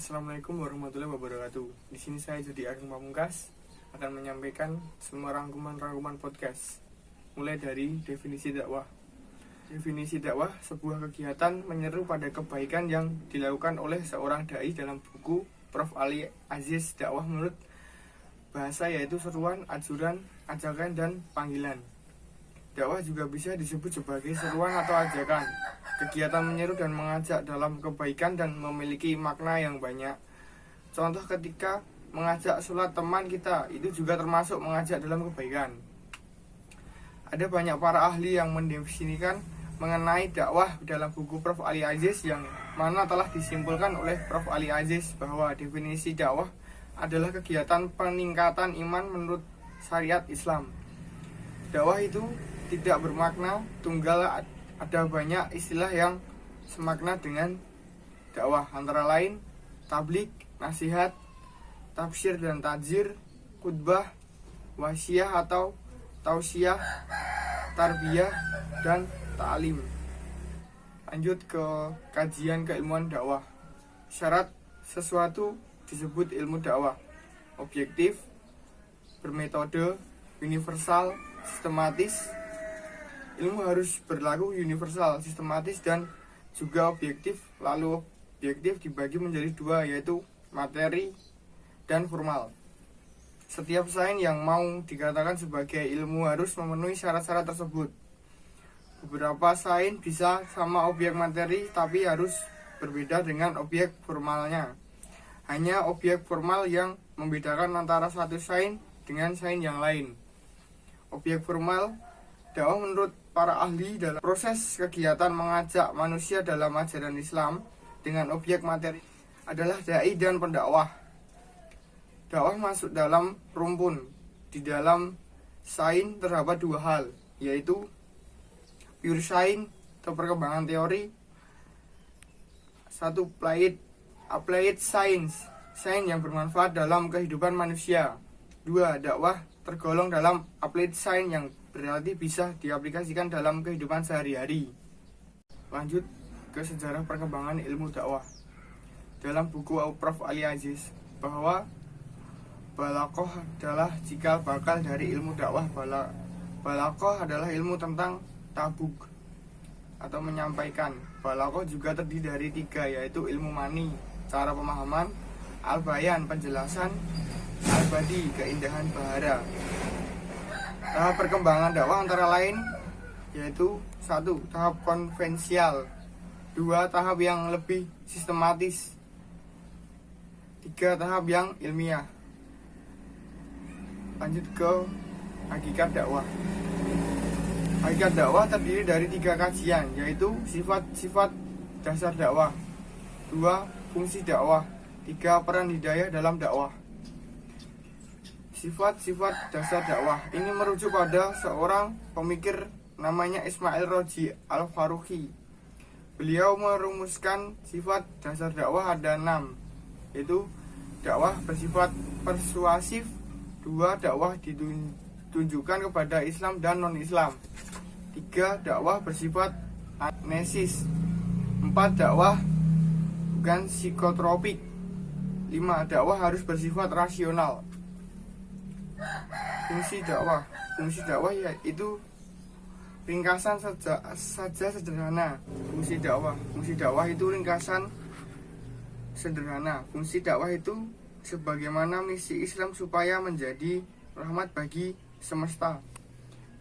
Assalamualaikum warahmatullahi wabarakatuh. Di sini saya Jody Agung Pamungkas akan menyampaikan semua rangkuman-rangkuman podcast. Mulai dari definisi dakwah. Definisi dakwah sebuah kegiatan menyeru pada kebaikan yang dilakukan oleh seorang dai dalam buku Prof. Ali Aziz Dakwah menurut bahasa, yaitu seruan, anjuran, ajakan, dan panggilan. Dakwah juga bisa disebut sebagai seruan atau ajakan. Kegiatan menyeru dan mengajak dalam kebaikan dan memiliki makna yang banyak. Contoh ketika mengajak sholat teman kita, itu juga termasuk mengajak dalam kebaikan. Ada banyak para ahli yang mendefinisikan mengenai dakwah dalam buku Prof. Ali Aziz, yang mana telah disimpulkan oleh Prof. Ali Aziz bahwa definisi dakwah adalah kegiatan peningkatan iman menurut syariat Islam. Dakwah itu tidak bermakna tunggal, ada banyak istilah yang semakna dengan dakwah, antara lain tablik, nasihat, tafsir dan tajir, khutbah, wasiah atau tausiah, tarbiyah, dan ta'lim. Lanjut ke kajian keilmuan dakwah. Syarat sesuatu disebut ilmu dakwah: objektif, bermetode, universal, sistematis. Ilmu harus berlaku universal, sistematis, dan juga objektif. Lalu objektif dibagi menjadi dua, yaitu materi dan formal. Setiap sains yang mau dikatakan sebagai ilmu harus memenuhi syarat-syarat tersebut. Beberapa sains bisa sama objek materi, tapi harus berbeda dengan objek formalnya. Hanya objek formal yang membedakan antara satu sains dengan sains yang lain. Objek formal dakwah menurut para ahli dalam proses kegiatan mengajak manusia dalam ajaran Islam dengan objek materi adalah dai dan pendakwah. Dakwah masuk dalam rumpun. Di dalam sains terdapat dua hal, yaitu pure science atau perkembangan teori. Satu, applied science, sains yang bermanfaat dalam kehidupan manusia. Dua, dakwah tergolong dalam applied science yang berarti bisa diaplikasikan dalam kehidupan sehari-hari. Lanjut ke sejarah perkembangan ilmu dakwah. Dalam buku Prof. Ali Aziz bahwa balaghah adalah cikal bakal dari ilmu dakwah. Balaghah adalah ilmu tentang tabuk atau menyampaikan. Balaghah juga terdiri dari tiga, yaitu ilmu mani, cara pemahaman, al-bayan, penjelasan, al-badi, keindahan bahara. Tahap perkembangan dakwah antara lain yaitu: 1. Tahap konvensial. 2. Tahap yang lebih sistematis. 3. Tahap yang ilmiah. Lanjut ke hakikat dakwah. Hakikat dakwah terdiri dari 3 kajian, yaitu sifat-sifat dasar dakwah, 2. Fungsi dakwah, 3. Peran hidayah dalam dakwah. Sifat-sifat dasar dakwah ini merujuk pada seorang pemikir namanya Ismail Roji Al-Faruqi. Beliau merumuskan sifat dasar dakwah ada 6, yaitu dakwah bersifat persuasif, 2. Dakwah ditujukan kepada Islam dan non-Islam, 3. Dakwah bersifat agnesis, 4. Dakwah bukan psikotropik, 5. Dakwah harus bersifat rasional. Fungsi dakwah yaitu ringkasan saja sederhana. Fungsi dakwah itu ringkasan sederhana. Fungsi dakwah itu sebagaimana misi Islam supaya menjadi rahmat bagi semesta.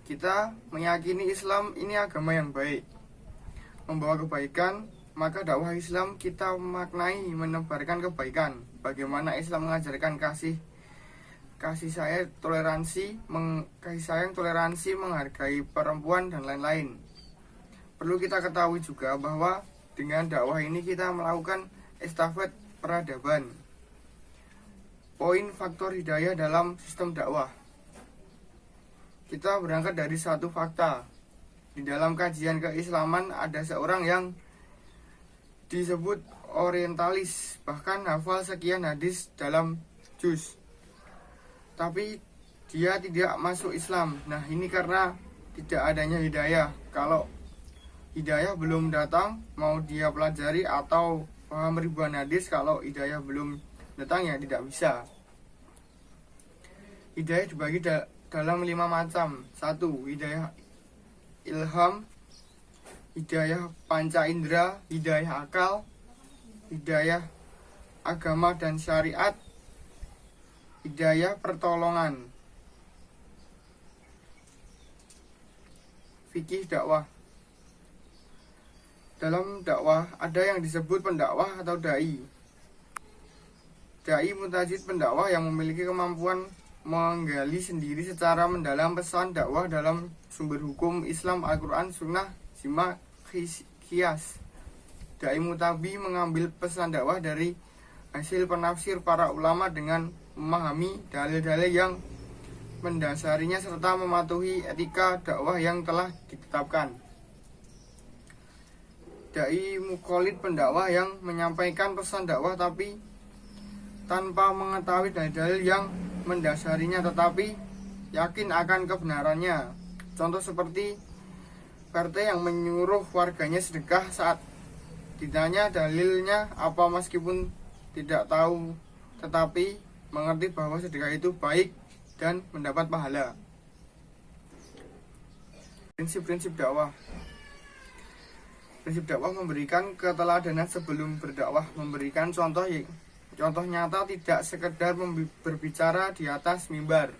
Kita meyakini Islam ini agama yang baik, membawa kebaikan, maka dakwah Islam kita maknai menebarkan kebaikan. Bagaimana Islam mengajarkan kasih sayang, toleransi, menghargai perempuan, dan lain-lain. Perlu kita ketahui juga bahwa dengan dakwah ini kita melakukan estafet peradaban. Poin faktor hidayah dalam sistem dakwah. Kita berangkat dari satu fakta. Di dalam kajian keislaman ada seorang yang disebut orientalis, bahkan hafal sekian hadis dalam juz, tapi dia tidak masuk Islam. Nah, ini karena tidak adanya hidayah. Kalau hidayah belum datang, mau dia pelajari atau paham ribuan hadis, kalau hidayah belum datang ya tidak bisa. Hidayah dibagi dalam 5 macam. 1. Hidayah ilham, hidayah panca indera, hidayah akal, hidayah agama dan syariat, hidayah pertolongan. Fikih dakwah. Dalam dakwah ada yang disebut pendakwah atau dai. Dai mutajid pendakwah yang memiliki kemampuan menggali sendiri secara mendalam pesan dakwah dalam sumber hukum Islam, Al-Quran, Sunnah, Ijma, Qiyas. Dai mutabi mengambil pesan dakwah dari hasil penafsir para ulama dengan memahami dalil-dalil yang mendasarinya serta mematuhi etika dakwah yang telah ditetapkan. Dai mukallid pendakwah yang menyampaikan pesan dakwah tapi tanpa mengetahui dalil-dalil yang mendasarinya tetapi yakin akan kebenarannya. Contoh seperti RT yang menyuruh warganya sedekah saat ditanya dalilnya apa, meskipun tidak tahu tetapi mengerti bahwa sedekah itu baik dan mendapat pahala. Prinsip-prinsip dakwah. Prinsip dakwah memberikan keteladanan sebelum berdakwah, memberikan contoh nyata, tidak sekedar berbicara di atas mimbar.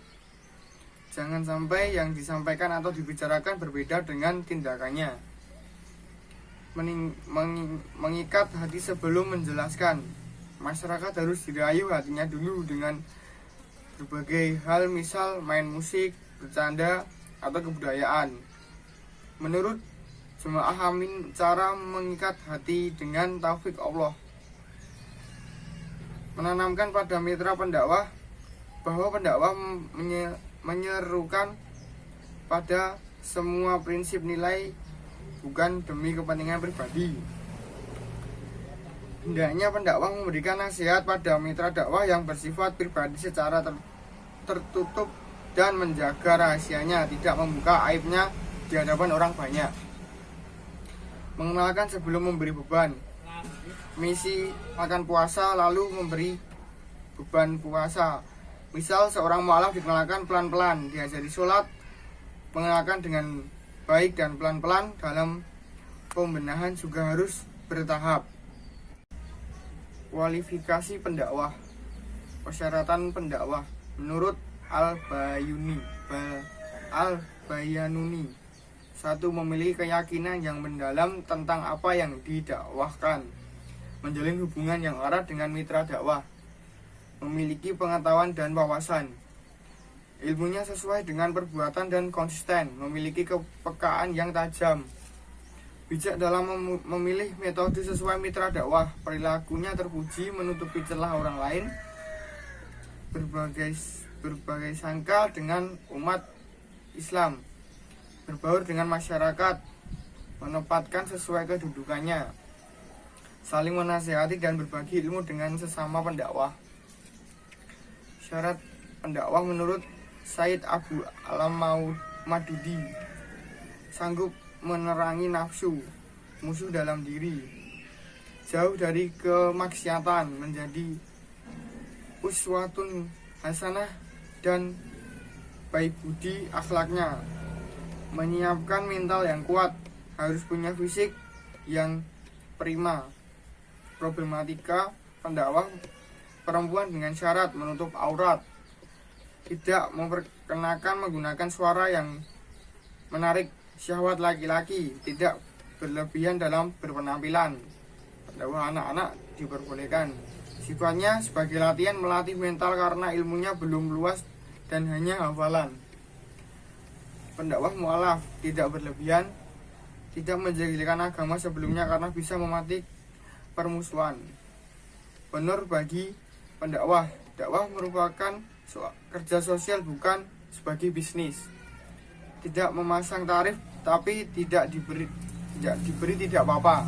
Jangan sampai yang disampaikan atau dibicarakan berbeda dengan tindakannya. Mengikat hati sebelum menjelaskan. Masyarakat harus dirayu hatinya dulu dengan berbagai hal, misal main musik, bercanda, atau kebudayaan. Menurut Jemaah Amin, cara mengikat hati dengan taufik Allah. Menanamkan pada mitra pendakwah bahwa pendakwah menyerukan pada semua prinsip nilai, bukan demi kepentingan pribadi. Hendaknya pendakwah memberikan nasihat pada mitra dakwah yang bersifat pribadi secara tertutup dan menjaga rahasianya, tidak membuka aibnya di hadapan orang banyak. Mengenalkan sebelum memberi beban. Misi makan puasa lalu memberi beban puasa. Misal seorang mualaf dikenalkan pelan-pelan, diajari sholat, mengenalkan dengan baik dan pelan-pelan. Dalam pembenahan juga harus bertahap. Kualifikasi pendakwah. Persyaratan pendakwah menurut Al-Bayanuni. 1. Memiliki keyakinan yang mendalam tentang apa yang didakwahkan. Menjalin hubungan yang erat dengan mitra dakwah. Memiliki pengetahuan dan wawasan. Ilmunya sesuai dengan perbuatan dan konsisten. Memiliki kepekaan yang tajam. Bijak dalam memilih metode sesuai mitra dakwah. Perilakunya terpuji, menutupi celah orang lain. Berbagai sangkal dengan umat Islam. Berbaur dengan masyarakat, menempatkan sesuai kedudukannya, saling menasihati dan berbagi ilmu dengan sesama pendakwah. Syarat pendakwah menurut Said Abu Al-Madudi: sanggup menerangi nafsu, musuh dalam diri, jauh dari kemaksiatan, menjadi uswatun hasanah dan baik budi akhlaknya. Menyiapkan mental yang kuat, harus punya fisik yang prima. Problematika pendakwah perempuan dengan syarat menutup aurat, tidak memperkenakan menggunakan suara yang menarik syahwat laki-laki, tidak berlebihan dalam berpenampilan. Pendakwah anak-anak diperbolehkan. Sifatnya sebagai latihan melatih mental karena ilmunya belum luas dan hanya hafalan. Pendakwah mualaf tidak berlebihan, tidak menjadikan agama sebelumnya karena bisa mematik permusuhan. Benar bagi pendakwah, dakwah merupakan kerja sosial bukan sebagai bisnis. Tidak memasang tarif tapi tidak diberi tidak apa-apa.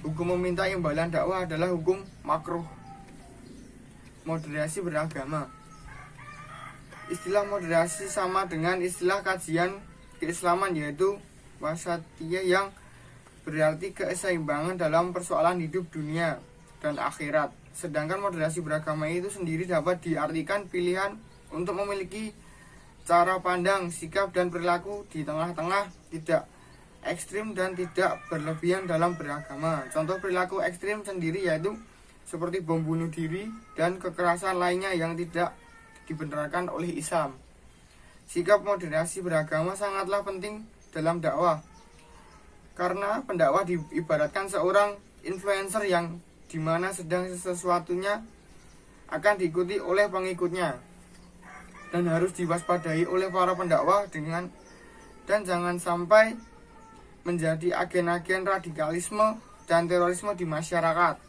Hukum meminta imbalan dakwah adalah hukum makruh. Moderasi beragama. Istilah moderasi sama dengan istilah kajian keislaman, yaitu wasatiyah yang berarti keseimbangan dalam persoalan hidup dunia dan akhirat. Sedangkan moderasi beragama itu sendiri dapat diartikan pilihan untuk memiliki cara pandang, sikap, dan perilaku di tengah-tengah, tidak ekstrim dan tidak berlebihan dalam beragama. Contoh perilaku ekstrim sendiri yaitu seperti bom bunuh diri dan kekerasan lainnya yang tidak dibenarkan oleh Islam. Sikap moderasi beragama sangatlah penting dalam dakwah, karena pendakwah diibaratkan seorang influencer yang dimana sedang sesuatunya akan diikuti oleh pengikutnya dan harus diwaspadai oleh para pendakwah dan jangan sampai menjadi agen-agen radikalisme dan terorisme di masyarakat.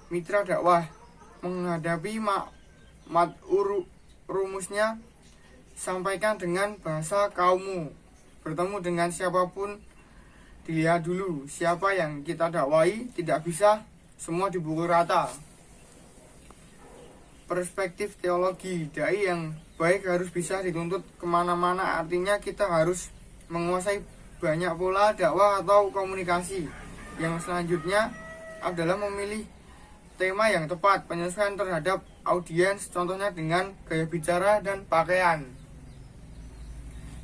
Mitra dakwah menghadapi rumusnya, sampaikan dengan bahasa kaummu. Bertemu dengan siapapun, dilihat dulu siapa yang kita dakwai, tidak bisa semua dipukul rata. Perspektif teologi dai yang baik harus bisa dituntut kemana-mana, artinya kita harus menguasai banyak pola dakwah atau komunikasi. Yang selanjutnya adalah memilih tema yang tepat, penyesuaian terhadap audiens, contohnya dengan gaya bicara dan pakaian.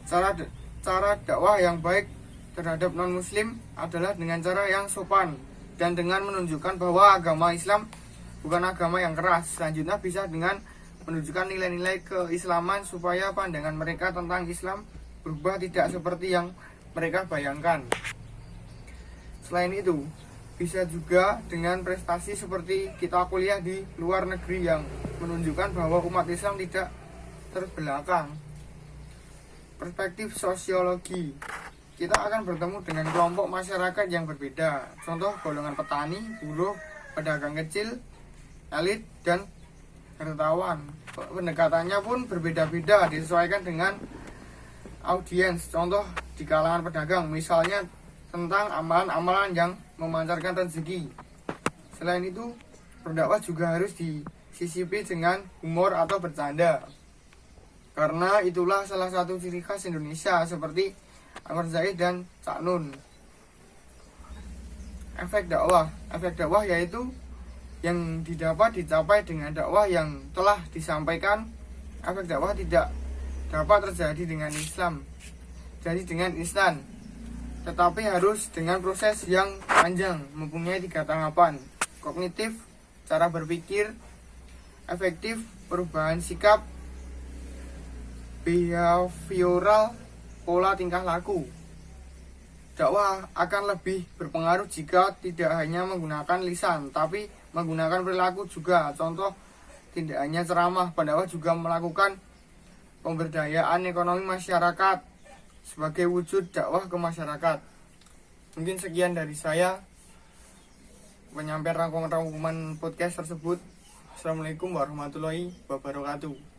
Cara dakwah yang baik terhadap non-muslim adalah dengan cara yang sopan dan dengan menunjukkan bahwa agama Islam bukan agama yang keras. Selanjutnya bisa dengan menunjukkan nilai-nilai keislaman supaya pandangan mereka tentang Islam berubah tidak seperti yang mereka bayangkan. Selain itu, bisa juga dengan prestasi seperti kita kuliah di luar negeri yang menunjukkan bahwa umat Islam tidak terbelakang. Perspektif sosiologi, kita akan bertemu dengan kelompok masyarakat yang berbeda, contoh golongan petani, buruh, pedagang kecil, elit, dan hartawan. Pendekatannya pun berbeda-beda, disesuaikan dengan audiens. Contoh di kalangan pedagang, misalnya tentang amalan-amalan yang memancarkan rezeki. Selain itu, berdakwah juga harus disisipi dengan humor atau bercanda, karena itulah salah satu ciri khas Indonesia seperti Anwar Zaid dan Cak Nun. Efek dakwah yaitu yang dicapai dengan dakwah yang telah disampaikan. Efek dakwah tidak dapat terjadi dengan instan, tetapi harus dengan proses yang panjang, mempunyai 3 tahapan: kognitif, cara berpikir, efektif, perubahan sikap, behavioral, pola tingkah laku. Dakwah akan lebih berpengaruh jika tidak hanya menggunakan lisan, tapi menggunakan perilaku juga. Contoh, tidak hanya ceramah, pendakwah juga melakukan pemberdayaan ekonomi masyarakat sebagai wujud dakwah ke masyarakat. Mungkin sekian dari saya menyampaikan rangkuman podcast tersebut. Assalamualaikum warahmatullahi wabarakatuh.